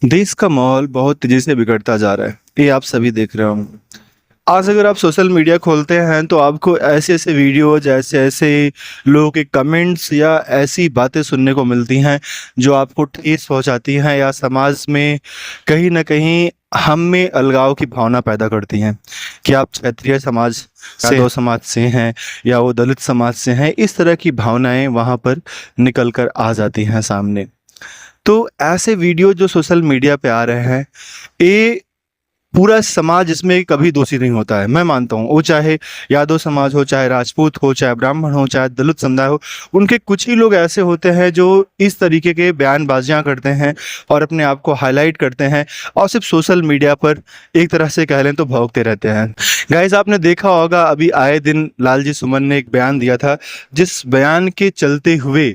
देश का माहौल बहुत तेजी से बिगड़ता जा रहा है। ये आप सभी देख रहे होंगे। आज अगर आप सोशल मीडिया खोलते हैं तो आपको ऐसे ऐसे वीडियोज, ऐसे ऐसे लोगों के कमेंट्स या ऐसी बातें सुनने को मिलती हैं जो आपको ठेस पहुंचाती हैं या समाज में कहीं ना कहीं हम में अलगाव की भावना पैदा करती हैं कि आप क्षत्रिय समाज से, यादव समाज से हैं या वो दलित समाज से हैं। इस तरह की भावनाएं वहां पर निकल कर आ जाती हैं सामने। तो ऐसे वीडियो जो सोशल मीडिया पे आ रहे हैं, ये पूरा समाज इसमें कभी दोषी नहीं होता है। मैं मानता हूँ वो चाहे यादव समाज हो, चाहे राजपूत हो, चाहे ब्राह्मण हो, चाहे दलित समुदाय हो, उनके कुछ ही लोग ऐसे होते हैं जो इस तरीके के बयानबाजियां करते हैं और अपने आप को हाईलाइट करते हैं और सिर्फ सोशल मीडिया पर एक तरह से कह लें तो भौंकते रहते हैं। गाइस, आपने देखा होगा अभी आए दिन लालजी सुमन ने एक बयान दिया था, जिस बयान के चलते हुए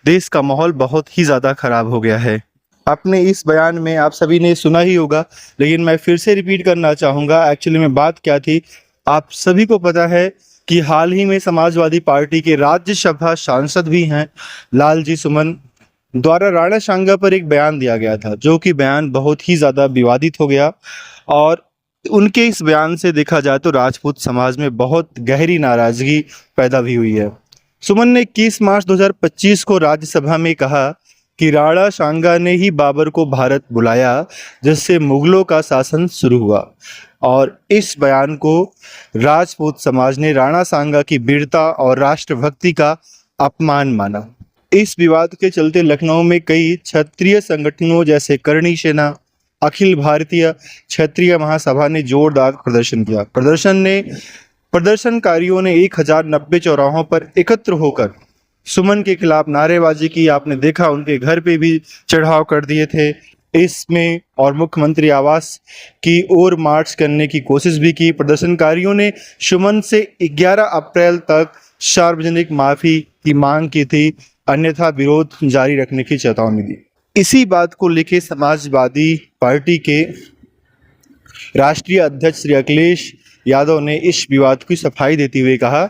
देश का माहौल बहुत ही ज़्यादा खराब हो गया है। आपने इस बयान में आप सभी ने सुना ही होगा, लेकिन मैं फिर से रिपीट करना चाहूँगा एक्चुअली में बात क्या थी। आप सभी को पता है कि हाल ही में समाजवादी पार्टी के राज्यसभा सांसद भी हैं लालजी सुमन द्वारा राणा सांगा पर एक बयान दिया गया था, जो कि बयान बहुत ही ज़्यादा विवादित हो गया। और उनके इस बयान से देखा जाए तो राजपूत समाज में बहुत गहरी नाराजगी पैदा भी हुई है। सुमन ने 21 मार्च 2025 को राज्यसभा में कहा कि राणा सांगा ने ही बाबर को भारत बुलाया, जिससे मुगलों का शासन शुरू हुआ। और इस बयान को राजपूत समाज ने राणा सांगा की वीरता और राष्ट्रभक्ति का अपमान माना। इस विवाद के चलते लखनऊ में कई क्षत्रिय संगठनों जैसे करणी सेना, अखिल भारतीय क्षत्रिय महासभा ने जोरदार प्रदर्शन किया। प्रदर्शनकारियों ने 1090 चौराहों पर एकत्र होकर सुमन के खिलाफ नारेबाजी की। आपने देखा उनके घर पे भी चढ़ाव कर दिए थे इसमें, और मुख्यमंत्री आवास की ओर मार्च करने की कोशिश भी की। प्रदर्शनकारियों ने सुमन से 11 अप्रैल तक सार्वजनिक माफी की मांग की थी, अन्यथा विरोध जारी रखने की चेतावनी दी। इसी बात को लेकर समाजवादी पार्टी के राष्ट्रीय अध्यक्ष श्री अखिलेश यादव ने इस विवाद की सफाई देते हुए कहा,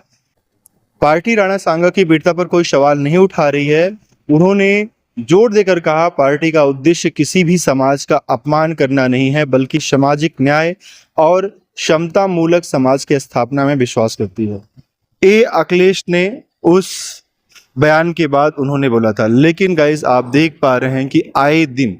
पार्टी राणा सांगा की वीरता पर कोई सवाल नहीं उठा रही है। उन्होंने जोर देकर कहा, पार्टी का उद्देश्य किसी भी समाज का अपमान करना नहीं है, बल्कि सामाजिक न्याय और समता मूलक समाज की स्थापना में विश्वास करती है। ये अखिलेश ने उस बयान के बाद उन्होंने बोला था। लेकिन गाइस, आप देख पा रहे हैं कि आए दिन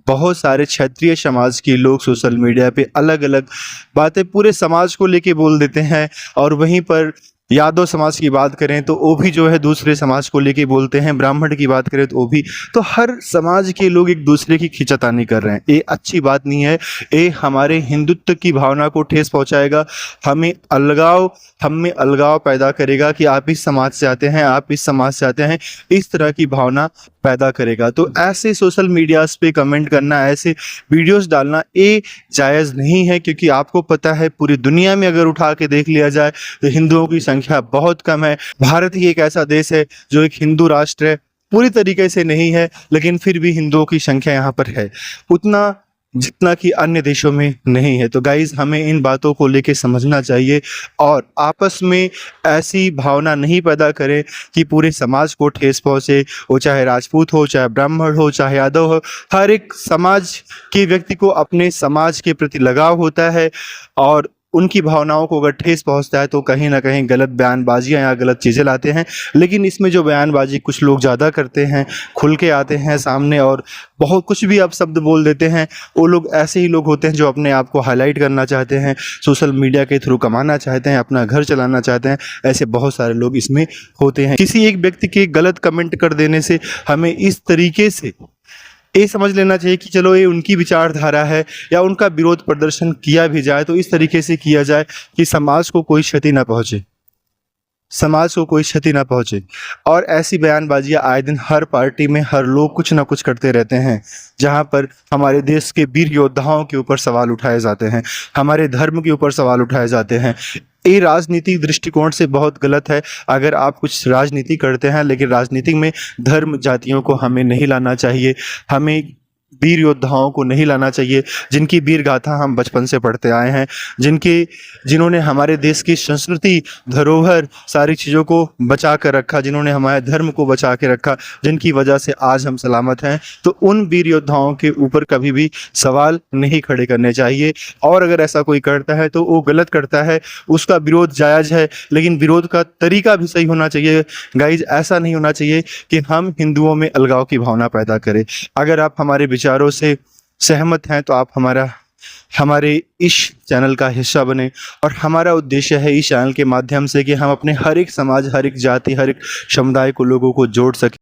बहुत सारे क्षत्रिय समाज के लोग सोशल मीडिया पे अलग अलग बातें पूरे समाज को लेके बोल देते हैं, और वहीं पर यादव समाज की बात करें तो वो भी जो है दूसरे समाज को लेके बोलते हैं, ब्राह्मण की बात करें तो वो भी। तो हर समाज के लोग एक दूसरे की खींचातानी कर रहे हैं। ये अच्छी बात नहीं है। ये हमारे हिंदुत्व की भावना को ठेस पहुंचाएगा, हम में अलगाव पैदा करेगा कि आप इस समाज से आते हैं, आप इस समाज से आते हैं, इस तरह की भावना पैदा करेगा। तो ऐसे सोशल मीडियाज पे कमेंट करना, ऐसे वीडियोस डालना ये जायज़ नहीं है, क्योंकि आपको पता है पूरी दुनिया में अगर उठा के देख लिया जाए तो हिंदुओं की संख्या बहुत कम है। भारत ही एक ऐसा देश है जो एक हिंदू राष्ट्र है, पूरी तरीके से नहीं है, लेकिन फिर भी हिंदुओं की संख्या यहाँ पर है उतना जितना कि अन्य देशों में नहीं है। तो गाइज, हमें इन बातों को लेके समझना चाहिए और आपस में ऐसी भावना नहीं पैदा करें कि पूरे समाज को ठेस पहुंचे। वो चाहे राजपूत हो, चाहे ब्राह्मण हो, चाहे यादव हो, हर एक समाज के व्यक्ति को अपने समाज के प्रति लगाव होता है, और उनकी भावनाओं को अगर ठेस पहुंचता है तो कहीं ना कहीं गलत बयानबाजियां या गलत चीज़ें लाते हैं। लेकिन इसमें जो बयानबाजी कुछ लोग ज़्यादा करते हैं, खुल के आते हैं सामने और बहुत कुछ भी आप शब्द बोल देते हैं, वो लोग ऐसे ही लोग होते हैं जो अपने आप को हाईलाइट करना चाहते हैं, सोशल मीडिया के थ्रू कमाना चाहते हैं, अपना घर चलाना चाहते हैं। ऐसे बहुत सारे लोग इसमें होते हैं। किसी एक व्यक्ति के गलत कमेंट कर देने से हमें इस तरीके से ये समझ लेना चाहिए कि चलो ये उनकी विचारधारा है, या उनका विरोध प्रदर्शन किया भी जाए तो इस तरीके से किया जाए कि समाज को कोई क्षति ना पहुंचे, समाज को कोई क्षति ना पहुंचे। और ऐसी बयानबाजियां आए दिन हर पार्टी में हर लोग कुछ ना कुछ करते रहते हैं, जहां पर हमारे देश के वीर योद्धाओं के ऊपर सवाल उठाए जाते हैं, हमारे धर्म के ऊपर सवाल उठाए जाते हैं। ये राजनीतिक दृष्टिकोण से बहुत गलत है। अगर आप कुछ राजनीति करते हैं, लेकिन राजनीति में धर्म जातियों को हमें नहीं लाना चाहिए। हमें वीर योद्धाओं को नहीं लाना चाहिए, जिनकी वीर गाथा हम बचपन से पढ़ते आए हैं, जिन्होंने हमारे देश की संस्कृति, धरोहर, सारी चीज़ों को बचा कर रखा, जिन्होंने हमारे धर्म को बचा के रखा, जिनकी वजह से आज हम सलामत हैं। तो उन वीर योद्धाओं के ऊपर कभी भी सवाल नहीं खड़े करने चाहिए, और अगर ऐसा कोई करता है तो वो गलत करता है, उसका विरोध जायज़ है, लेकिन विरोध का तरीका भी सही होना चाहिए। गाइज, ऐसा नहीं होना चाहिए कि हम हिंदुओं में अलगाव की भावना पैदा करें। अगर आप हमारे विचारों से सहमत हैं तो आप हमारे इस चैनल का हिस्सा बने, और हमारा उद्देश्य है इस चैनल के माध्यम से कि हम अपने हर एक समाज, हर एक जाति, हर एक समुदाय को, लोगों को जोड़ सकें।